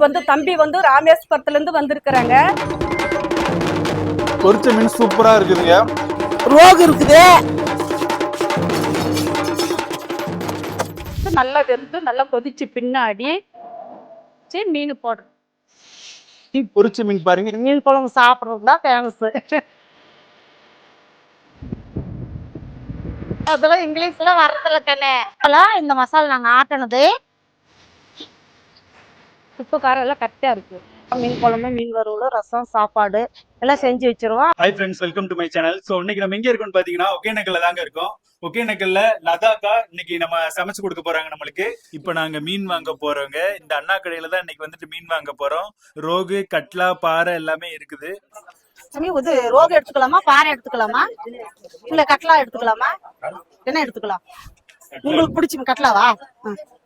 வந்து தம்பி வந்து ராமேஸ்வரத்துல இருந்து வந்திருக்கிறாங்க. பொரிச்ச மீன் சூப்பரா இருக்குதுங்க. ரோகு இருக்குது, நல்லா வெந்து நல்லா கொதிச்சு பின்னாடி மீன் போடுறோம். பொரிச்ச மீன் பாருங்க. மீன் குழம்பு சாப்பிட்றது தான் ஃபேமஸ். அதெல்லாம் இங்கிலீஷ்ல வரதில்ல கண்ணே. இந்த மசாலா நாங்க ஆட்டினது உப்பு காரம் எல்லாம் கரெக்டா இருக்கு. மீன் குழம்பு, மீன் வறுவல், ரசம், சாப்பாடு எல்லாம் செஞ்சு வச்சிருவோம். Hi friends, welcome to my channel. So இன்னைக்கு நம்ம எங்க இருக்கோம்னு பாத்தீங்கன்னா ஒகேனக்கல்ல தாங்க இருக்கோம். ஒகேனக்கல்ல லதாக்கா இன்னைக்கு நம்ம சமைச்சு கொடுக்க போறாங்க நம்மளுக்கு. இப்போ நாங்க மீன் வாங்க போறோங்க. இந்த அண்ணா கடையில தான் இன்னைக்கு வந்துட்டு மீன் வாங்க போறோம். ரோகு, கட்லா, பாறை எல்லாமே இருக்குது. இது ரோகு எடுத்துக்கலாமா, பாறை எடுத்துக்கலாமா, இல்ல கட்லா எடுத்துக்கலாமா, என்ன எடுத்துக்கலாம்? உங்களுக்கு பிடிச்ச கட்லாவா?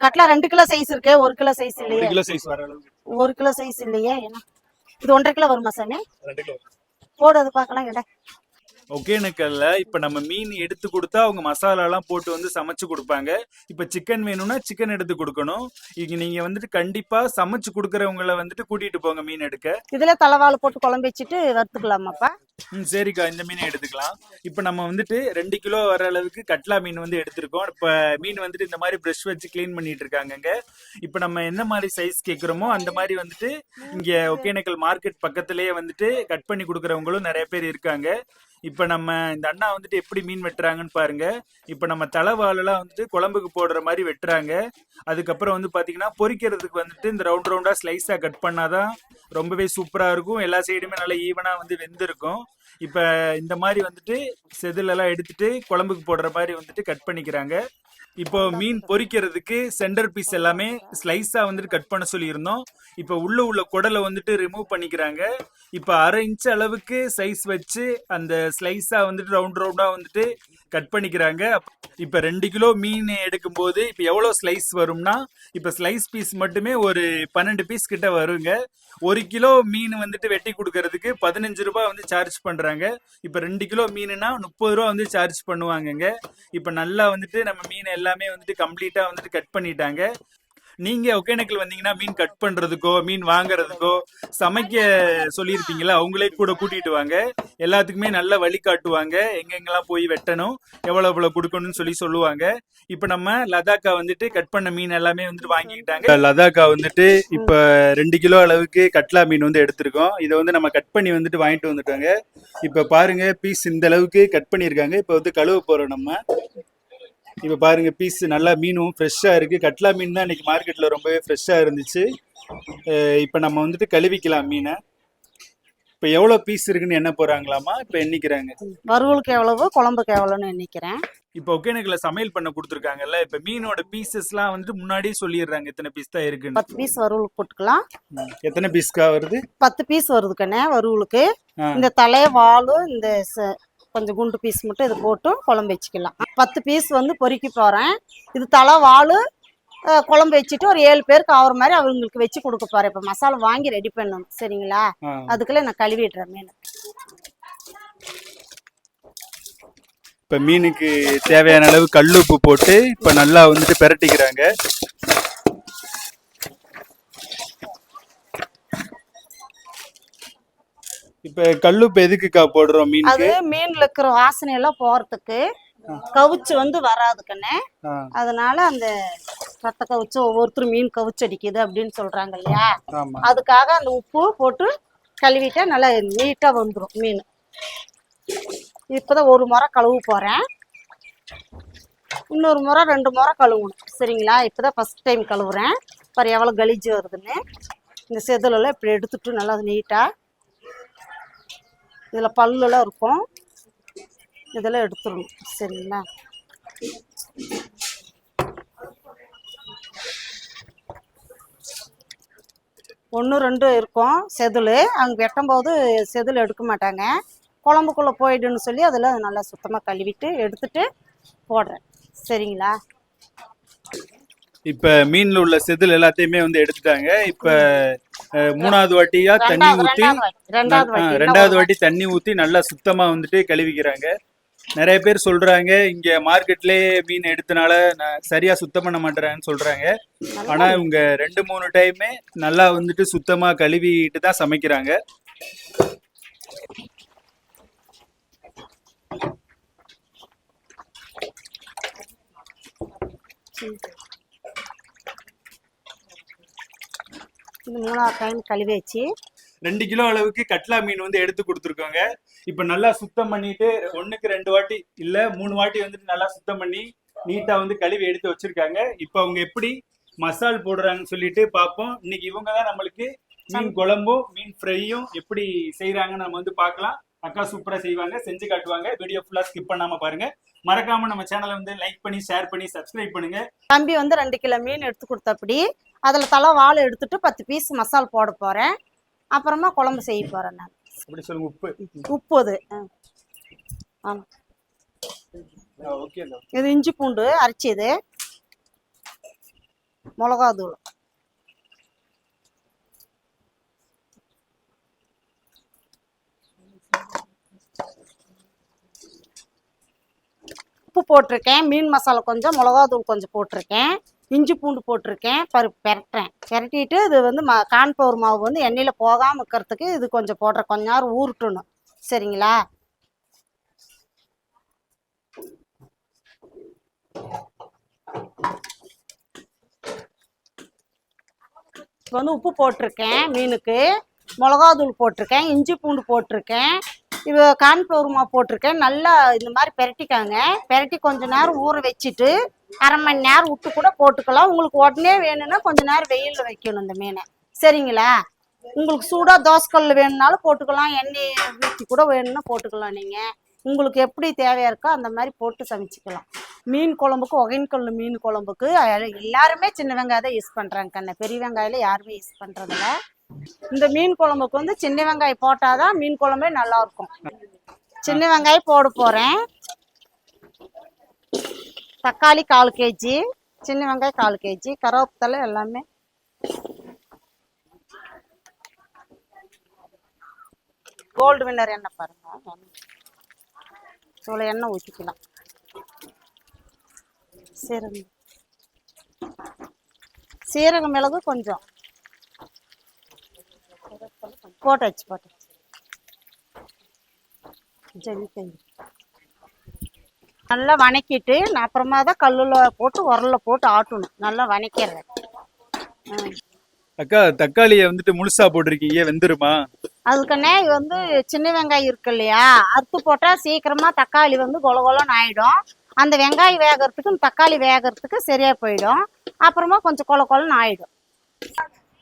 கட்லா 2 கிலோ சைஸ் இருக்கு, 1 கிலோ சைஸ் இல்லையே. 1 கிலோ சைஸ் வர அளவுக்கு. 1 கிலோ சைஸ் இல்லையே. இது 1.5 கிலோ வருமா சாமி? 2 கிலோ போடு, அது பார்க்கலாம். எடை ஒகேனக்கல்ல இப்ப நம்ம மீன் எடுத்து கொடுத்தா அவங்க மசாலா எல்லாம் போட்டு வந்து சமைச்சு கொடுப்பாங்க. இப்ப சிக்கன் வேணும்னா சிக்கன் எடுத்து கொடுக்கணும். இங்க நீங்க வந்துட்டு கண்டிப்பா சமைச்சு கொடுக்கறவங்கள வந்துட்டு கூட்டிட்டு போங்க மீன் எடுக்க. இதுல தலைவாழை போட்டு குழம்பு வச்சுட்டு வறுத்துக்கலாமாப்பா? சரிக்கா, இந்த மீனை எடுத்துக்கலாம். இப்ப நம்ம வந்துட்டு 2 கிலோ வர அளவுக்கு கட்லா மீன் வந்து எடுத்திருக்கோம். இப்ப மீன் வந்துட்டு இந்த மாதிரி பிரஷ் வச்சு கிளீன் பண்ணிட்டு இருக்காங்க. இப்ப நம்ம என்ன மாதிரி சைஸ் கேக்குறோமோ அந்த மாதிரி வந்துட்டு இங்க ஒகேனக்கல் மார்க்கெட் பக்கத்திலேயே வந்துட்டு கட் பண்ணி கொடுக்கறவங்களும் நிறைய பேர் இருக்காங்க. இப்ப நம்ம இந்த அண்ணா வந்துட்டு எப்படி மீன் வெட்டுறாங்கன்னு பாருங்க. இப்ப நம்ம தலைவாழெல்லாம் வந்துட்டு குழம்புக்கு போடுற மாதிரி வெட்டுறாங்க. அதுக்கப்புறம் வந்து பாத்தீங்கன்னா பொரிக்கிறதுக்கு வந்துட்டு இந்த ரவுண்ட் ரவுண்டா ஸ்லைஸா கட் பண்ணாதான் ரொம்பவே சூப்பரா இருக்கும். எல்லா சைடுமே நல்லா ஈவனா வந்து வெந்திருக்கும். இப்ப இந்த மாதிரி வந்துட்டு செதில் எல்லாம் எடுத்துட்டு குழம்புக்கு போடுற மாதிரி வந்துட்டு கட் பண்ணிக்கிறாங்க. இப்போ மீன் பொரிக்கிறதுக்கு சென்டர் பீஸ் எல்லாமே ஸ்லைஸா வந்துட்டு கட் பண்ண சொல்லியிருந்தோம். இப்போ உள்ள குடலை வந்துட்டு ரிமூவ் பண்ணிக்கிறாங்க. இப்போ 1/2 இன்ச் அளவுக்கு சைஸ் வச்சு அந்த ஸ்லைஸா வந்துட்டு ரவுண்ட் ரவுண்டா வந்துட்டு கட் பண்ணிக்கிறாங்க. இப்போ 2 கிலோ மீன் எடுக்கும் போது இப்போ எவ்வளோ ஸ்லைஸ் வரும்னா, இப்போ ஸ்லைஸ் பீஸ் மட்டுமே ஒரு 12 பீஸ் கிட்ட வருங்க. 1 கிலோ மீன் வந்துட்டு வெட்டி கொடுக்கறதுக்கு 15 ரூபாய் வந்து சார்ஜ் பண்றாங்க. இப்போ 2 கிலோ மீனுனா 30 ரூபா வந்து சார்ஜ் பண்ணுவாங்கங்க. இப்போ நல்லா வந்துட்டு நம்ம மீன் எல்லாமே வந்துட்டு கம்ப்ளீட்டா வந்துட்டு கட் பண்ணிட்டாங்க. நீங்க ஒகேனக்கல் வந்தீங்கன்னா மீன் கட் பண்றதுக்கோ மீன் வாங்குறதுக்கோ சமைக்க சொல்லியிருப்பீங்களா, அவங்களே கூட கூட்டிட்டு வாங்க. எல்லாத்துக்குமே நல்ல வழி காட்டுவாங்க. எங்கெங்கெல்லாம் போய் வெட்டணும், எவ்வளவு கொடுக்கணும்னு சொல்லுவாங்க. இப்ப நம்ம லதாக்கா வந்துட்டு கட் பண்ண மீன் எல்லாமே வந்துட்டு வாங்கிக்கிட்டாங்க. லதாக்கா வந்துட்டு இப்ப 2 கிலோ அளவுக்கு கட்லா மீன் வந்து எடுத்திருக்கோம். இதை வந்து நம்ம கட் பண்ணி வந்துட்டு வாங்கிட்டு வந்துட்டாங்க. இப்ப பாருங்க, பீஸ் இந்த அளவுக்கு கட் பண்ணிருக்காங்க. இப்ப வந்து கழுவ போறோம் நம்ம. இப்ப பாருங்க, பீஸ் நல்லா மீனும் ஃப்ரெஷ்ஷா இருக்கு. கட்லா மீன் தான் இன்னைக்கு மார்க்கெட்ல ரொம்பவே ஃப்ரெஷ்ஷா இருந்துச்சு. இப்ப நம்ம வந்துட்டு கழுவிக்கலாம் மீனை. இப்ப எவ்வளவு பீஸ் இருக்குன்னு என்ன போறாங்களாமா, இப்ப எண்ணிக்கிறாங்க. வறுவலுக்கு எவ்வளவு, குழம்புக்கு எவ்வளவுன்னு எண்ணிக்கிறேன். இப்ப ஒகேனக்கல்ல சமையல் பண்ண கொடுத்துருக்காங்கல்ல, இப்ப மீனோட பீசஸ் எல்லாம் வந்துட்டு முன்னாடியே சொல்லிடுறாங்க எத்தனை பீஸ் தான் இருக்குன்னு. 10 பீஸ் வறுவலுக்கு போட்டுக்கலாம். எத்தனை பீஸ்க்கா வருது? 10 பீஸ் வருது கண்ணே வறுவலுக்கு. இந்த தலை, வாலு, இந்த கொஞ்சம் குண்டு பீஸ் மட்டும் இது போட்டு குழம்பு வச்சுக்கலாம். 10 பீஸ் வந்து பொரிக்க போறேன். இது தலை, வாலு குழம்பு வச்சுட்டு ஒரு 7 பேருக்கு ஆகிற மாதிரி அவங்களுக்கு வச்சு கொடுக்க போறேன். இப்ப மசாலா வாங்கி ரெடி பண்ணணும், சரிங்களா? அதுக்குள்ள நான் கழுவிடுறேன் மீன். இப்ப மீனுக்கு தேவையான அளவு கல்லுப்பு போட்டு இப்ப நல்லா வந்துட்டு பிரட்டிக்கிறாங்க. இப்ப கல்லுப்பு எதுக்குக்கா போடுறோம் மீனுக்கு? அது மீன்ல இருக்கிற வாசனை எல்லாம் போறதுக்கு, கவுச்சு வந்து வராது கண்ணே. அதனால அந்த ரத்த கவுச்சு, ஒவ்வொருத்தரும் மீன் கவுச்சு அடிக்குது அப்படின்னு சொல்றாங்க இல்லையா, அதுக்காக அந்த உப்பு போட்டு கழுவிட்டா நல்லா நீட்டா வந்துடும் மீன். இப்பதான் 1 முறை கழுவு போறேன். இன்னொரு முறை 2 முறை கழுவணும், சரிங்களா? இப்பதான் ஃபர்ஸ்ட் டைம் கழுவுறேன். பாரு எவ்வளவு கலீஜ் வருதுன்னு. இந்த செதிலெல்லாம் இப்படி எடுத்துட்டு நல்லா நீட்டா, இதுல பல்லுலாம் இருக்கும், இதெல்லாம் எடுத்துடணும், சரிங்களா? ஒன்று 2 இருக்கும் செதில். அங்கே வெட்டும் போது செதில் எடுக்க மாட்டாங்க, குழம்புக்குள்ளே போயிடுன்னு சொல்லி அதில் நல்லா சுத்தமாக கழுவிட்டு எடுத்துட்டு போடுறேன், சரிங்களா? இப்ப மீன்ல உள்ள செதில் எல்லாத்தையுமே வந்து எடுத்துட்டாங்க. இப்ப 3வது வாட்டியா தண்ணி ஊத்தி, 2வது வாட்டி தண்ணி ஊத்தி நல்லா சுத்தமா வந்துட்டு கழுவிக்கிறாங்க. நிறைய பேர் சொல்றாங்க இங்க மார்க்கெட்லயே மீன் எடுத்தனால சரியா சுத்தம் பண்ண மாட்டேறாங்கன்னு சொல்றாங்க. ஆனா இவங்க 2-3 டைமே நல்லா வந்துட்டு சுத்தமா கழுவிட்டு தான் சமைக்கிறாங்க. இது 3வது டைம் கழுவி வச்சு 2 கிலோ அளவுக்கு கட்லா மீன் வந்து எடுத்து கொடுத்துருக்கோங்க. இப்ப நல்லா சுத்தம் பண்ணிட்டு 1க்கு 2 வாட்டி இல்ல 3 வாட்டி வந்துட்டு நல்லா சுத்தம் பண்ணி நீட்டா வந்து கழுவி எடுத்து வச்சிருக்காங்க. இப்ப அவங்க எப்படி மசால் போடுறாங்கன்னு சொல்லிட்டு பார்ப்போம். இன்னைக்கு இவங்க தான் நம்மளுக்கு மீன் குழம்பும் மீன் ஃப்ரையும் எப்படி செய்யறாங்கன்னு நம்ம வந்து பார்க்கலாம். அக்கா சூப்பரா செய்வாங்க, செஞ்சு காட்டுவாங்க. வீடியோ ஃபுல்லா ஸ்கிப் பண்ணாம பாருங்க. மறக்காம நம்ம சேனலை வந்து லைக் பண்ணி ஷேர் பண்ணி சப்ஸ்கிரைப் பண்ணுங்க. தம்பி வந்து 2 கிலோ மீன் எடுத்து கொடுத்தபடி அதில் தலை வாழை எடுத்துட்டு 10 பீஸ் மசால் போட போகிறேன். அப்புறமா குழம்பு செய்ய போகிறேன். நான் அப்படி சொல்லுங்க. உப்பு அது ஆமாம். இது இஞ்சி பூண்டு அரைச்சது, மிளகாத்தூள், உப்பு போட்டிருக்கேன், மீன் மசாலா கொஞ்சம், மிளகாத்தூள் கொஞ்சம் போட்டிருக்கேன், இஞ்சி பூண்டு போட்டிருக்கேன். பெரட்டுறேன். பெரட்டிட்டு இது வந்து கார்ன்ஃப்ளவர் மாவு வந்து எண்ணெயில் போகாமல் இருக்கிறதுக்கு இது கொஞ்சம் போடுறேன். கொஞ்ச நேரம் ஊறட்டணும். சரிங்களா? இப்போ வந்து உப்பு போட்டிருக்கேன், மீனுக்கு மிளகாத்தூள் போட்டிருக்கேன், இஞ்சி பூண்டு போட்டிருக்கேன், இது கார்ன்ஃப்ளவர் மாவு போட்டிருக்கேன். நல்லா இந்த மாதிரி பெரட்டிக்காங்க. பெரட்டி கொஞ்ச நேரம் ஊற வச்சுட்டு அரை மணி நேரம் விட்டு கூட போட்டுக்கலாம். உங்களுக்கு உடனே வேணும்னா கொஞ்ச நேரம் வெயிலில் வைக்கணும் இந்த மீனை. சரிங்களா? உங்களுக்கு சூடாக தோசைக்கல் வேணும்னாலும் போட்டுக்கலாம், எண்ணெய் ஊற்றி கூட வேணும்னா போட்டுக்கலாம். நீங்கள் உங்களுக்கு எப்படி தேவையா இருக்கோ அந்த மாதிரி போட்டு சமைச்சிக்கலாம். மீன் குழம்புக்கு, ஒகேனக்கல் மீன் குழம்புக்கு எல்லாருமே சின்ன வெங்காயம் தான் யூஸ் பண்ணுறாங்க கண்ணை. பெரிய வெங்காயம் யாருமே யூஸ் பண்ணுறதில்ல. இந்த மீன் குழம்புக்கு வந்து சின்ன வெங்காயம் போட்டாதான் மீன் குழம்பே நல்லா இருக்கும். சின்ன வெங்காயம் போட போகிறேன். தக்காளி 1/4 கேஜி, சின்ன வெங்காயம் 1/4 கேஜி, கருவேப்பிலை எல்லாமே. கோல்டு வின்னர் எண்ணெய் பாருங்க. இவ்வளோ எண்ணெய் ஊற்றிக்கலாம். சீரகம் மிளகு கொஞ்சம் போட்டாச்சு. நல்லா வணக்கிட்டு நான் அப்புறமா தான் கல்லில் போட்டு உரல்ல போட்டு ஆட்டணும். நல்லா வணக்கிறேன். அக்கா தக்காளியை வந்துட்டு முழுசா போட்டிருக்கீங்க, வெந்துருமா? அதுக்குன்னே வந்து சின்ன வெங்காயம் இருக்கு இல்லையா, அறுத்து போட்டால் சீக்கிரமா தக்காளி வந்து கொலன்னு ஆயிடும். அந்த வெங்காயம் வேகிறதுக்கு தக்காளி வேகிறதுக்கு சரியா போயிடும். அப்புறமா கொஞ்சம் கொலன்னு ஆயிடும்.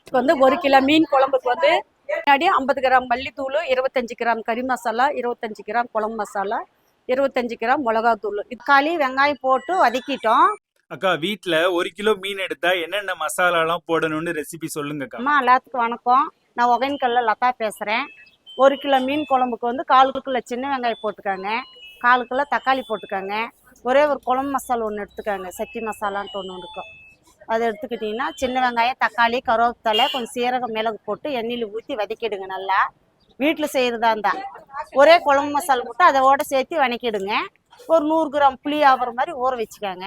இப்போ வந்து 1 கிலோ மீன் குழம்புக்கு வந்து முன்னாடி 50 கிராம் மல்லித்தூள், 25 கிராம் கறி மசாலா, 25 கிராம் குழம்பு மசாலா, 25 கிராம் மிளகாத்தூள், தக்காளி வெங்காயம் போட்டு வதக்கிட்டோம். அக்கா வீட்ல 1 கிலோ மீன் எடுத்தா என்னென்ன மசாலா எல்லாம் போடணும்னு ரெசிபி சொல்லுங்கக்கா. அம்மா எல்லாத்துக்கும் வணக்கம். நான் ஒகேனக்கல்ல லதா பேசுறேன். 1 கிலோ மீன் குழம்புக்கு வந்து 1/4 கிலோ சின்ன வெங்காயம் போட்டுக்காங்க, 1/4 கிலோ தக்காளி போட்டுக்காங்க, ஒரே ஒரு குழம்பு மசாலா ஒன்று எடுத்துக்காங்க, சட்டி மசாலான்ட்டு ஒன்று இருக்கும். அதை எடுத்துக்கிட்டிங்கன்னா சின்ன வெங்காயம், தக்காளி, கருவேப்பிலை, கொஞ்சம் சீரகம், மிளகு போட்டு எண்ணெயில் ஊற்றி வதக்கிடுங்க. நல்லா வீட்டில் செய்கிறதா இருந்தால் ஒரே குழம்பு மசாலா மட்டும் அதோட சேர்த்து வதக்கிடுங்க. ஒரு 100 கிராம் புளி ஆகிற மாதிரி ஊற வச்சுக்காங்க.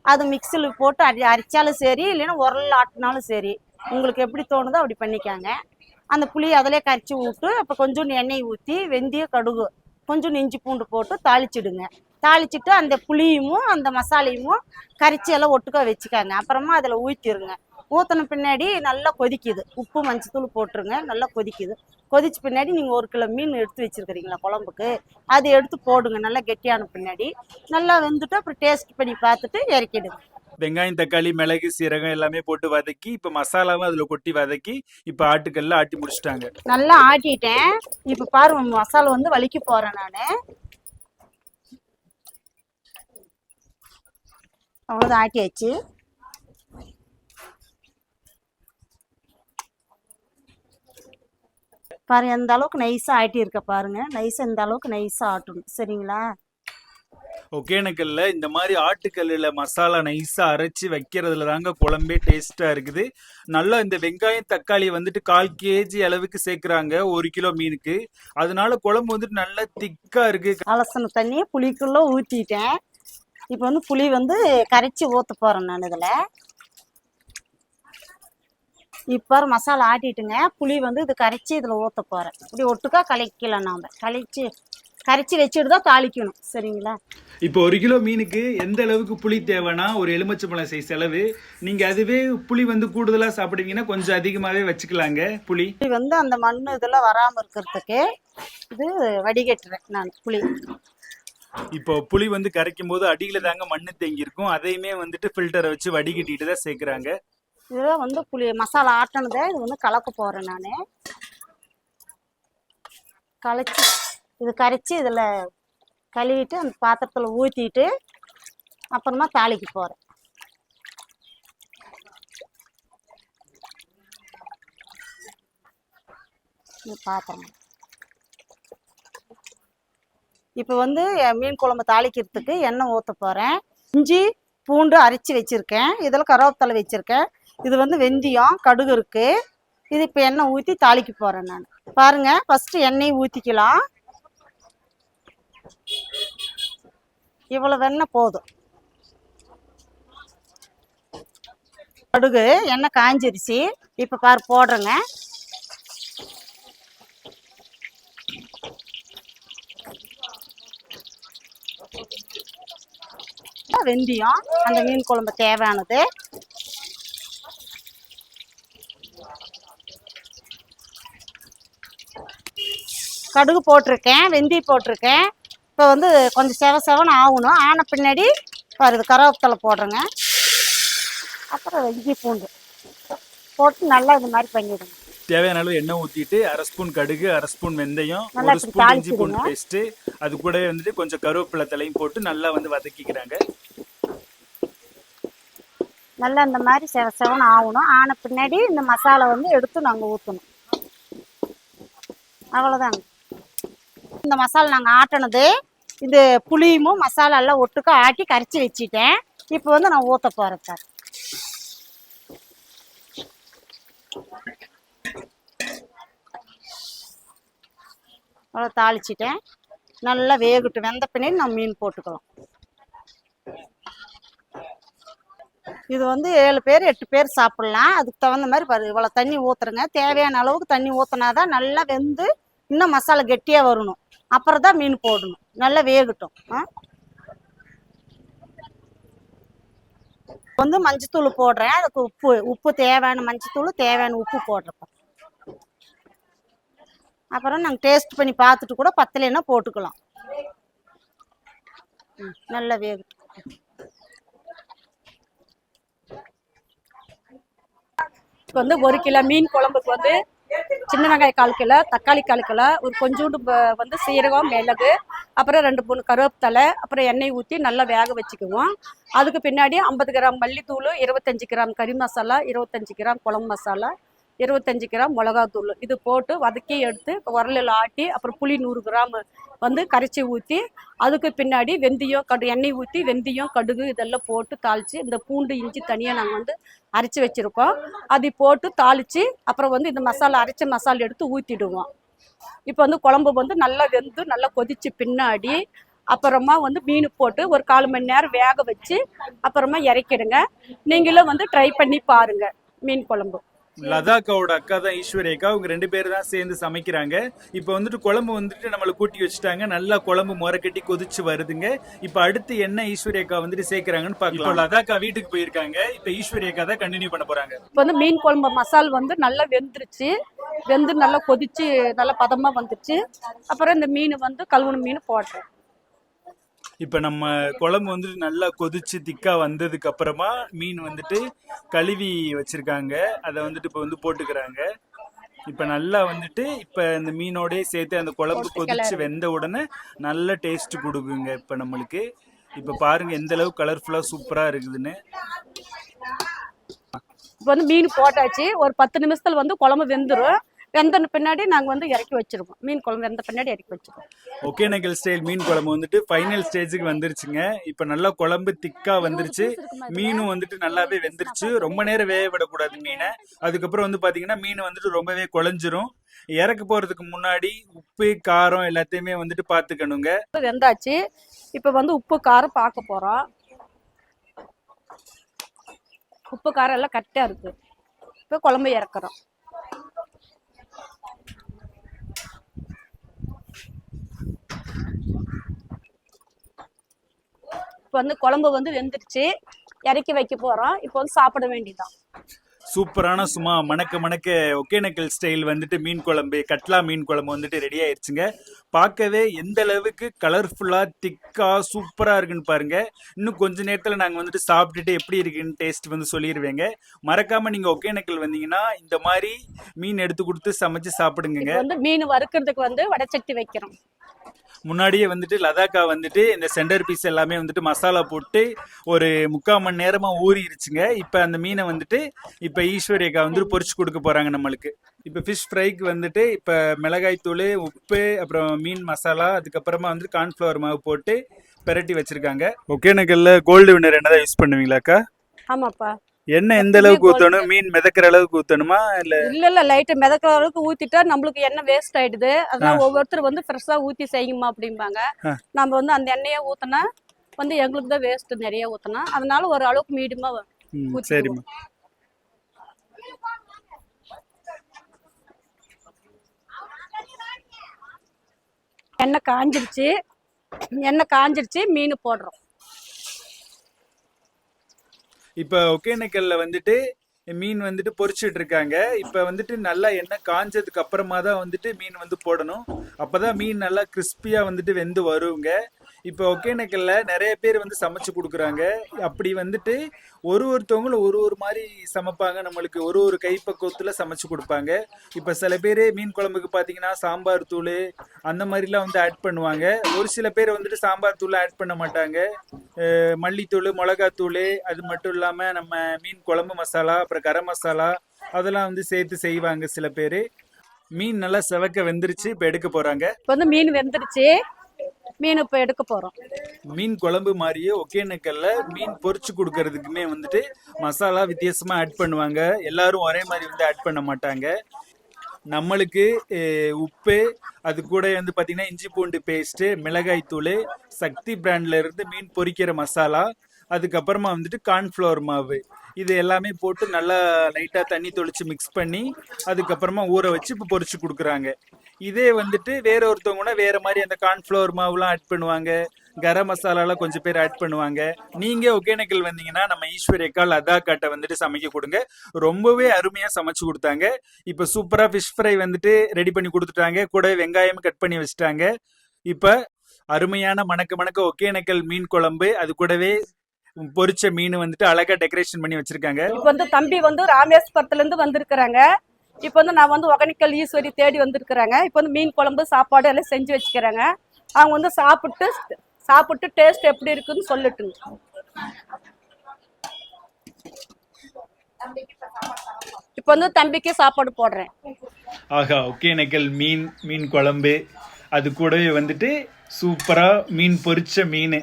அது மிக்சியில் போட்டு அரைச்சாலும் சரி, இல்லைன்னா உரல் ஆட்டினாலும் சரி, உங்களுக்கு எப்படி தோணுதோ அப்படி பண்ணிக்காங்க. அந்த புளி அதிலே கரைச்சி விட்டு அப்போ கொஞ்சோண்டு எண்ணெய் ஊற்றி வெந்தயம், கடுகு, கொஞ்சம் இஞ்சி பூண்டு போட்டு தாளிச்சிடுங்க. தாளிச்சிட்டு அந்த புளியும் அந்த மசாலையும் கரைச்சி எல்லாம் ஒட்டுக்கா வச்சுக்காங்க. அப்புறமா அதில் ஊற்றிடுங்க. ஊற்றின பின்னாடி நல்லா கொதிக்குது. உப்பு மஞ்சத்தூள் போட்டுருங்க. நல்லா கொதிக்குது. கொதிச்ச பின்னாடி நீங்கள் 1 கிலோ மீன் எடுத்து வச்சுருக்கிறீங்களா குழம்புக்கு, அது எடுத்து போடுங்க. நல்லா கெட்டியான பின்னாடி நல்லா வெந்துட்டு அப்புறம் டேஸ்ட் பண்ணி பார்த்துட்டு இறக்கிடுங்க. வெங்காயம், தக்காளி, மிளகு, சீரகம் எல்லாமே போட்டு வதக்கி இப்ப மசாலாவும் அதுல கொட்டி வதக்கி இப்ப ஆட்டுக்கல்ல ஆட்டி முடிச்சிட்டாங்க. நல்லா ஆட்டிட்டேன். இப்ப பாருங்க மசாலா வந்து வலிக்க போறேன் நானு. அவ்வளவுதான், ஆட்டியாச்சு. பாருங்க எந்த அளவுக்கு நைஸா ஆட்டி இருக்க பாருங்க. நைஸா இந்த அளவுக்கு நைஸா ஆட்டணும். சரிங்களா? ஒகேனக்கல்ல இந்த மாதிரி ஆட்டுக்கல்லுல மசாலா நைஸா அரைச்சு வைக்கிறதுல தாங்க குழம்பே டேஸ்டா இருக்குது. நல்லா இந்த வெங்காயம் தக்காளி வந்துட்டு 1/4 கேஜி அளவுக்கு சேர்க்கறாங்க 1 கிலோ மீனுக்கு. அதனால குழம்பு வந்துட்டு நல்லா திக்கா இருக்கு. அலசன தண்ணியை புளிக்குள்ள ஊற்றிட்டேன். இப்போ வந்து புளி வந்து கரைச்சி ஊற்ற போகிறேன் நான் இதில். இப்போ மசாலா ஆட்டிட்டுங்க, புளி வந்து இது கரைச்சி இதில் ஊற்ற போகிறேன். இப்படி ஒட்டுக்கா கலக்கலாம். நாம் கரைச்சி வச்சுட்டு தான் தாளிக்கணும். சரிங்களா? இப்போ 1 கிலோ மீனுக்கு எந்த அளவுக்கு புளி தேவைன்னா ஒரு எலுமிச்சம்பழம் சைஸ் அளவு. நீங்க அதுவே புளி வந்து கூடுதலா சாப்பிடுவீங்கன்னா கொஞ்சம் அதிகமாவே வச்சுக்கலாங்க புளி. வந்து அந்த மண் இதெல்லாம் வராமல் இருக்கிறதுக்கு இது வடிகட்டுறேன் நான் புளி. இப்போ புளி வந்து கரைக்கும் போது அடியில தாங்க மண்ணு தேங்கி இருக்கும். அதையுமே வந்துட்டு ஃபில்டரை வச்சு வடிகட்டிட்டு தான் சேர்க்கறாங்க. இதெல்லாம் வந்து புளி மசாலா ஆட்டினதை இது வந்து கலக்க போகிறேன் நான். கரைச்சி இதில் கழுவிட்டு அந்த பாத்திரத்தில் ஊற்றிட்டு அப்புறமா தாளிக்க போகிறேன். பாத்திரம் இப்போ வந்து மீன் குழம்பு தாளிக்கிறதுக்கு எண்ணெய் ஊற்ற போகிறேன். இஞ்சி பூண்டு அரைச்சி வச்சுருக்கேன். இதில் கருவேப்பிலை வச்சுருக்கேன். இது வந்து வெந்தயம் கடுகு இருக்குது. இது இப்போ எண்ணெய் ஊற்றி தாளிக்க போகிறேன் நான். பாருங்கள், ஃபஸ்ட்டு எண்ணெய் ஊற்றிக்கலாம். இவ்வளோ வெண்ணெய் போதும். கடுகு எண்ணெய் காஞ்சிருச்சு. இப்போ போடுறேங்க. வெந்தயம் அந்த மீன் குழம்பு தேவையானது. கடுகு போட்டிருக்கேன், வெந்தயம் போட்டிருக்கேன். இப்போ வந்து கொஞ்சம் செவன்னு ஆகணும். ஆன பின்னாடி பாருது கருவேப்பிலை போடுறேங்க. அப்புறம் இஞ்சி பூண்டு போட்டு நல்லா இது மாதிரி பண்ணிடுங்க. தேவையான அளவு எண்ணெய் ஊற்றிட்டு 1/2 ஸ்பூன் கடுகு, 1/2 ஸ்பூன் வெந்தயம், 1 ஸ்பூன் இஞ்சி பூண்டு பேஸ்ட்டு, அது கூடவே வந்துட்டு கொஞ்சம் கருவேப்பிலை தலையும் போட்டு நல்லா வந்து வதக்கிக்கிறாங்க. நல்லா இந்த மாதிரி செவன்னு ஆகணும். ஆன பின்னாடி இந்த மசாலா வந்து எடுத்து நாங்கள் ஊற்றணும். அவ்வளோதாங்க. இந்த மசாலா நாங்கள் ஆட்டினது இது புளியும் மசாலா எல்லாம் ஒட்டுக்கா ஆட்டி கரைச்சி வச்சுட்டேன். இப்போ வந்து நான் ஊற்ற போகிறேன் சார். அவ்வளோ தாளிச்சிட்டேன். நல்லா வேகட்டும். வெந்த பின்னாடி நம்ம மீன் போட்டுக்கலாம். இது வந்து 7 பேர் 8 பேர் சாப்பிட்லாம். அதுக்கு தகுந்த மாதிரி பாரு இவ்வளோ தண்ணி ஊற்றுறேங்க. தேவையான அளவுக்கு தண்ணி ஊற்றினாதான் நல்லா வெந்து இன்னும் மசாலா கெட்டியாக வரணும். அப்புறம் தான் மீன் போடணும். நல்லா வேகட்டும். வந்து மஞ்சத்தூள் போடுறேன். அதுக்கு உப்பு தேவையான மஞ்சத்தூள் தேவையான உப்பு போடுறப்ப அப்புறம் நாங்கள் டேஸ்ட் பண்ணி பார்த்துட்டு கூட பத்தலைன்னா போட்டுக்கலாம். நல்லா வேகட்டும். இப்போ வந்து 1 கிலோ மீன் குழம்புக்கு வந்து சின்ன வெங்காயம் 1/4 கிலோ, தக்காளி 1/4 கிலோ, ஒரு கொஞ்சோண்டு வந்து சீரகம், மிளகு, அப்புறம் 2 3 கருவேப்பிலை, அப்புறம் எண்ணெய் ஊற்றி நல்லா வேக வச்சுக்குவோம். அதுக்கு பின்னாடி 50 கிராம் மல்லித்தூள், 25 கிராம் கறி மசாலா, 25 கிராம் குழம்பு மசாலா, 25 கிராம் மிளகாத்தூள் இது போட்டு வதக்கி எடுத்து உரலில் ஆட்டி அப்புறம் புளி 100 கிராம் வந்து கரைச்சி ஊற்றி அதுக்கு பின்னாடி வெந்தயம் எண்ணெய் ஊற்றி வெந்தயம் கடுகு இதெல்லாம் போட்டு தாளித்து இந்த பூண்டு இஞ்சி தனியாக நாங்கள் வந்து அரைச்சி வச்சுருக்கோம். அதை போட்டு தாளித்து அப்புறம் வந்து இந்த மசாலா அரைச்ச மசாலா எடுத்து ஊற்றிடுவோம். இப்போ வந்து குழம்பு வந்து நல்லா வெந்து நல்லா கொதிச்சு பின்னாடி அப்புறமா வந்து மீன் போட்டு ஒரு 1/4 மணி நேரம் வேக வச்சு அப்புறமா இறக்கிடுங்க. நீங்களும் வந்து ட்ரை பண்ணி பாருங்க மீன் குழம்பு. லதாக்காவோட அக்கா தான் ஈஸ்வரி அக்கா. அவங்க 2 பேர் தான் சேர்ந்து சமைக்கிறாங்க. இப்போ வந்துட்டு குழம்பு வந்துட்டு நம்மளை கூட்டி வச்சுட்டாங்க. நல்லா குழம்பு முறைக்கட்டி கொதிச்சு வருதுங்க. இப்போ அடுத்து என்ன ஈஸ்வரி அக்கா வந்துட்டு சேர்க்கிறாங்கன்னு பார்க்கலாம். லதாக்கா வீட்டுக்கு போயிருக்காங்க. இப்போ ஈஸ்வரி அக்கா தான் கண்டினியூ பண்ண போறாங்க. இப்போ வந்து மீன் குழம்பு மசால் வந்து நல்லா வெந்துருச்சு. வெந்து நல்லா கொதிச்சு நல்லா பதமா வந்துருச்சு. அப்புறம் இந்த மீன் வந்து கழுவுன மீன் போடுறேன். இப்போ நம்ம குழம்பு வந்துட்டு நல்லா கொதிச்சு திக்கா வந்ததுக்கு அப்புறமா மீன் வந்துட்டு கழுவி வச்சிருக்காங்க. அதை வந்துட்டு இப்போ வந்து போட்டுக்கிறாங்க. இப்போ நல்லா வந்துட்டு இப்போ இந்த மீனோடய சேர்த்து அந்த குழம்பு கொதிச்சு வெந்த உடனே நல்ல டேஸ்ட் கொடுக்குங்க. இப்போ நம்மளுக்கு இப்போ பாருங்க எந்த அளவு கலர்ஃபுல்லா சூப்பரா இருக்குதுன்னு. இப்போ வந்து மீன் போட்டாச்சு. ஒரு 10 நிமிஷத்துல வந்து குழம்பு வெந்துடும். வெந்த பின்னாடி நாங்கள் வந்து இறக்கி வச்சிருக்கோம். மீன் குழம்பு வெந்த பின்னாடி இறக்கி வச்சிருக்கோம். ஒகேனக்கல் ஸ்டைல் மீன் குழம்பு வந்துட்டு ஃபைனல் ஸ்டேஜுக்கு வந்துருச்சுங்க. இப்போ நல்லா குழம்பு திக்கா வந்துருச்சு. மீனும் வந்துட்டு நல்லாவே வெந்துருச்சு. ரொம்ப நேரம் வேக விடக்கூடாது மீனை. அதுக்கப்புறம் வந்து பாத்தீங்கன்னா மீன் வந்துட்டு ரொம்பவே குழஞ்சிரும். இறக்க போறதுக்கு முன்னாடி உப்பு காரம் எல்லாத்தையுமே வந்துட்டு பாத்துக்கணுங்க. வெந்தாச்சு. இப்போ வந்து உப்பு காரம் பார்க்க போறோம். உப்பு காரம் எல்லாம் கரெக்டா இருக்கு. இப்போ குழம்பு இறக்குறோம். இப்போ வந்து குழம்பு வந்து வெந்துருச்சு. இறக்கி வைக்க போறோம். இப்போ வந்து சாப்பிட வேண்டியதுதான். சூப்பரான சும்மா மணக்க மணக்க ஒகேனக்கல் ஸ்டைல் வந்துட்டு மீன் குழம்பு, கட்லா மீன் குழம்பு வந்துட்டு ரெடி ஆயிடுச்சுங்க. பார்க்கவே எந்த அளவுக்கு கலர்ஃபுல்லா திக்கா சூப்பரா இருக்குன்னு பாருங்க. இன்னும் கொஞ்ச நேரத்துல நாங்க வந்துட்டு சாப்பிட்டுட்டு எப்படி இருக்குன்னு டேஸ்ட் வந்து சொல்லிடுவேங்க. மறக்காம நீங்க ஒகேனக்கல் வந்தீங்கன்னா இந்த மாதிரி மீன் எடுத்து கொடுத்து சமைச்சு சாப்பிடுங்க. இப்போ வந்து மீன் வறுக்கிறதுக்கு வந்து வடைச்சட்டி வைக்கிறோம். முன்னாடியே வந்துட்டு லதாக்கா வந்துட்டு இந்த சென்டர் பீஸ் எல்லாமே வந்துட்டு மசாலா போட்டு ஒரு 3/4 மணி நேரமா ஊறிடுச்சுங்க. இப்ப அந்த மீனை வந்துட்டு இப்ப ஈஸ்வரியக்கா வந்துட்டு பொரிச்சு கொடுக்க போறாங்க நம்மளுக்கு. இப்ப ஃபிஷ் ஃப்ரைக்கு வந்துட்டு இப்ப மிளகாய் தூள், உப்பு, அப்புறம் மீன் மசாலா, அதுக்கப்புறமா வந்துட்டு கார்ன்ஃபிளவர் மாவு போட்டு பெரட்டி வச்சிருக்காங்க. ஒகேனக்கல்ல கோல்டு வின்னர் என்னதான் யூஸ் பண்ணுவீங்களாக்கா? ஆமாப்பா. எண்ணெய் எந்த அளவுக்கு ஊத்தணும்? மீன் மிதக்கிற அளவுக்கு ஊத்தணுமா இல்ல? இல்ல லைட்டா மிதக்கிற அளவுக்கு ஊத்திட்டா நம்மளுக்கு எண்ணெய் வேஸ்ட் ஆயிடுது. அதனால ஒவ்வொருத்தர் வந்து ஃப்ரெஷ்ஷா ஊத்தி செய்யுமா அப்படிம்பாங்க. நம்ம வந்து அந்த எண்ணெயை ஊத்தினா வந்து எங்களுக்கு தான் வேஸ்ட் நிறைய ஊத்தினா. அதனால ஒரு அளவுக்கு மீடியமா சரிம்மா. எண்ணெய் காஞ்சிருச்சு. மீன் போடுறோம். இப்ப ஒகேனக்கல்ல வந்துட்டு மீன் வந்துட்டு பொரிச்சிட்டு இருக்காங்க. இப்ப வந்துட்டு நல்லா எண்ணெய் காஞ்சதுக்கு அப்புறமா தான் வந்துட்டு மீன் வந்து போடணும். அப்பதான் மீன் நல்லா கிறிஸ்பியா வந்துட்டு வெந்து வருங்க. இப்ப ஒகேனக்கல்ல நிறைய பேர் வந்து சமைச்சு கொடுக்குறாங்க. அப்படி வந்துட்டு ஒருத்தவங்களும் ஒரு மாதிரி சமைப்பாங்க. நம்மளுக்கு ஒரு கைப்பக்குவத்துல சமைச்சு கொடுப்பாங்க. இப்ப சில பேர் மீன் குழம்புக்கு பாத்தீங்கன்னா சாம்பார் தூள் அந்த மாதிரிலாம் வந்து ஆட் பண்ணுவாங்க. ஒரு சில பேர் வந்துட்டு சாம்பார் தூள் ஆட் பண்ண மாட்டாங்க. மல்லித்தூள், மிளகாத்தூள், அது மட்டும் இல்லாம நம்ம மீன் குழம்பு மசாலா, அப்புறம் கரம் மசாலா அதெல்லாம் வந்து சேர்த்து செய்வாங்க சில பேர். மீன் நல்லா செவக்க வெந்துருச்சு. இப்ப எடுக்க போறாங்க. இப்ப வந்து மீன் வெந்துருச்சு. மீன் இப்ப எடுக்க போறோம். மீன் குழம்பு மாதிரியே ஒகேனக்கல்ல மீன் பொரிச்சு கொடுக்கறதுக்குமே வந்துட்டு மசாலா வித்தியாசமா ஆட் பண்ணுவாங்க. எல்லாரும் ஒரே மாதிரி வந்து ஆட் பண்ண மாட்டாங்க. நம்மளுக்கு உப்பு, அது கூட வந்து பாத்தீங்கன்னா இஞ்சி பூண்டு பேஸ்ட், மிளகாய் தூள், சக்தி பிராண்ட்ல இருந்து மீன் பொரிக்கிற மசாலா, அதுக்கப்புறமா வந்துட்டு கார்ன்ஃபிளவர் மாவு, இது எல்லாமே போட்டு நல்லா லைட்டா தண்ணி தொளிச்சு மிக்ஸ் பண்ணி அதுக்கப்புறமா ஊற வச்சு இப்போ பொரிச்சு கொடுக்குறாங்க. இதே வந்துட்டு வேற ஒருத்தவங்கன்னா வேற மாதிரி அந்த கார்ன்ஃபிளவர் மாவுலாம் ஆட் பண்ணுவாங்க. கரம் மசாலாலாம் கொஞ்சம் பேர் ஆட் பண்ணுவாங்க. நீங்க ஒகேனக்கல் வந்தீங்கன்னா நம்ம ஈஸ்வரியக்கா லதாக்காட்ட வந்துட்டு சமைக்க கொடுங்க. ரொம்பவே அருமையா சமைச்சு கொடுத்தாங்க. இப்ப சூப்பரா ஃபிஷ் ஃப்ரை வந்துட்டு ரெடி பண்ணி கொடுத்துட்டாங்க. கூட வெங்காயம் கட் பண்ணி வச்சுட்டாங்க. இப்ப அருமையான மணக்க ஒகேனக்கல் மீன் குழம்பு, அது கூடவே பொரிச்ச மீன் வந்துட்டு அழகா டெக்கரேஷன் பண்ணி வச்சிருக்காங்க. இப்ப வந்து தம்பி வந்து ராமேஸ்வரத்துல இருந்து வந்திருக்கிறாங்க. இப்ப வந்து நான் வந்து ஒகேனக்கல் ஈஸ்வரி தேடி வந்திருக்கிறாங்க. இப்ப வந்து மீன் குழம்பு சாப்பாடு எல்லாம் செஞ்சு வச்சுக்கிறாங்க. அவங்க வந்து சாப்பிட்டு டேஸ்ட் எப்படி இருக்குன்னு சொல்லட்டுங்க. இப்ப வந்து தம்பிக்கு சாப்பாடு போடுறேன். ஆகா, ஒகேனக்கல் மீன் குழம்பு, அது கூடவே வந்துட்டு சூப்பரா மீன் பொரிச்ச மீன்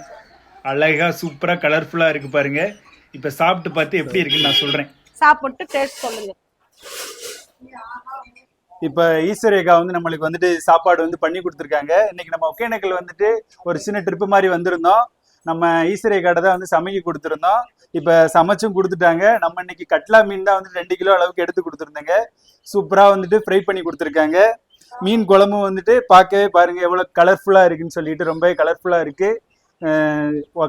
அழகா சூப்பரா கலர்ஃபுல்லா இருக்கு பாருங்க. இப்ப சாப்பிட்டு பார்த்து எப்படி இருக்குன்னு நான் சொல்றேன். சாப்பிட்டு டேஸ்ட் சொல்லுங்க. இப்ப ஈஸ்வரியக்கா வந்து நம்மளுக்கு வந்துட்டு சாப்பாடு வந்து பண்ணி கொடுத்துருக்காங்க. இன்னைக்கு நம்ம ஒகேனக்கல் வந்துட்டு ஒரு சின்ன ட்ரிப்பு மாதிரி வந்திருந்தோம். நம்ம ஈஸ்வரியக்காட்ட தான் வந்து சமைக்க கொடுத்துருந்தோம். இப்ப சமைச்சும் கொடுத்துட்டாங்க. நம்ம இன்னைக்கு கட்லா மீன் தான் வந்து 2 கிலோ அளவுக்கு எடுத்து கொடுத்துருந்தேங்க. சூப்பரா வந்துட்டு ஃப்ரை பண்ணி கொடுத்துருக்காங்க. மீன் குழம்பு வந்துட்டு பார்க்கவே பாருங்க எவ்வளவு கலர்ஃபுல்லா இருக்குன்னு சொல்லிட்டு ரொம்பவே கலர்ஃபுல்லா இருக்கு.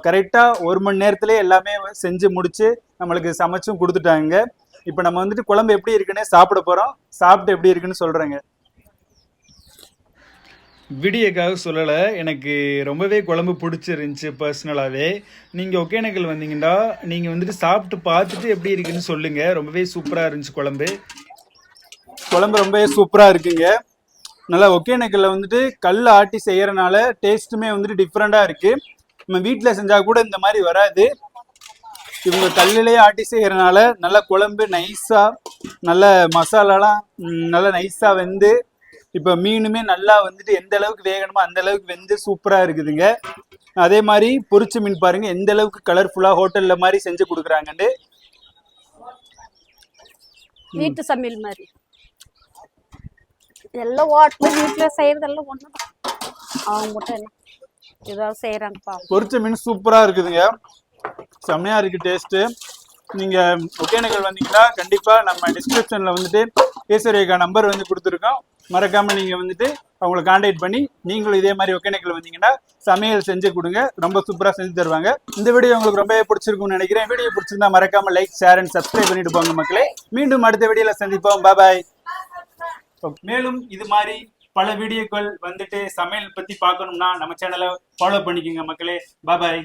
கரெக்டா 1 மணி நேரத்திலே எல்லாமே செஞ்சு முடிச்சு நம்மளுக்கு சமைச்சும் கொடுத்துட்டாங்க. இப்ப நம்ம வந்துட்டு குழம்பு எப்படி இருக்குன்னு சாப்பிட போறோம். சாப்பிட்டு எப்படி இருக்குன்னு சொல்றேங்க. விடியக்காக சொல்லல, எனக்கு ரொம்பவே குழம்பு பிடிச்சிருந்துச்சு பர்சனலாவே. நீங்க ஒகேனக்கல் வந்தீங்கன்னா நீங்க வந்துட்டு சாப்பிட்டு பார்த்துட்டு எப்படி இருக்குன்னு சொல்லுங்க. ரொம்பவே சூப்பரா இருந்துச்சு குழம்பு. ரொம்பவே சூப்பரா இருக்குங்க. நல்லா ஒகேனக்கல்ல வந்துட்டு கல் ஆட்டி செய்யறதுனால டேஸ்ட்டுமே வந்துட்டு டிஃப்ரெண்டா இருக்கு. நம்ம வீட்டில் செஞ்சா கூட இந்த மாதிரி வராது. இவங்க கல்லிலேயே ஆட்டி செய்யறதுனால நல்ல குழம்பு நைஸா நல்ல மசாலாலாம் நல்லா நைஸா வெந்து இப்ப மீனுமே நல்லா வந்துட்டு எந்த அளவுக்கு வேகணுமோ அந்த அளவுக்கு வெந்து சூப்பரா இருக்குதுங்க. அதே மாதிரி பொரிச்ச மீன் பாருங்க எந்த அளவுக்கு கலர்ஃபுல்லா ஹோட்டல்ல மாதிரி செஞ்சு கொடுக்குறாங்கன்னு. வீட்டு சமையல் மாதிரி எல்லாம் ஹோட்டல் வீட்டுல செய்யறதெல்லாம் ஒண்ணுதான். அவங்க மட்டும் என்ன ஏதாவது செய்யறாங்கப்பா. பொரிச்ச மீன் சூப்பரா இருக்குதுங்க, செம்மையா இருக்கு டேஸ்ட். நீங்க ஒகேனக்கல் வந்தீங்கன்னா கண்டிப்பா நம்ம டிஸ்கிரிப்ஷன்ல வந்துட்டு கேசரிக்கா நம்பர் வந்து கொடுத்துருக்கோம். மறக்காம நீங்க வந்துட்டு அவங்களை கான்டாக்ட் பண்ணி நீங்களும் இதே மாதிரி ஒகேனக்கல் வந்தீங்கன்னா சமையல் செஞ்சு கொடுங்க, ரொம்ப சூப்பரா செஞ்சு தருவாங்க. இந்த வீடியோ உங்களுக்கு ரொம்பவே பிடிச்சிருக்கும்னு நினைக்கிறேன். வீடியோ பிடிச்சிருந்தா மறக்காம லைக், ஷேர் அண்ட் சப்ஸ்கிரைப் பண்ணிட்டு போங்க மக்களே. மீண்டும் அடுத்த வீடியோல சந்திப்போம். பாய். மேலும் இது மாதிரி பல வீடியோக்கள் வந்துட்டு சமையல் பத்தி பார்க்கணும்னா நம்ம சேனலை ஃபாலோ பண்ணிக்கோங்க மக்களே. பாய்.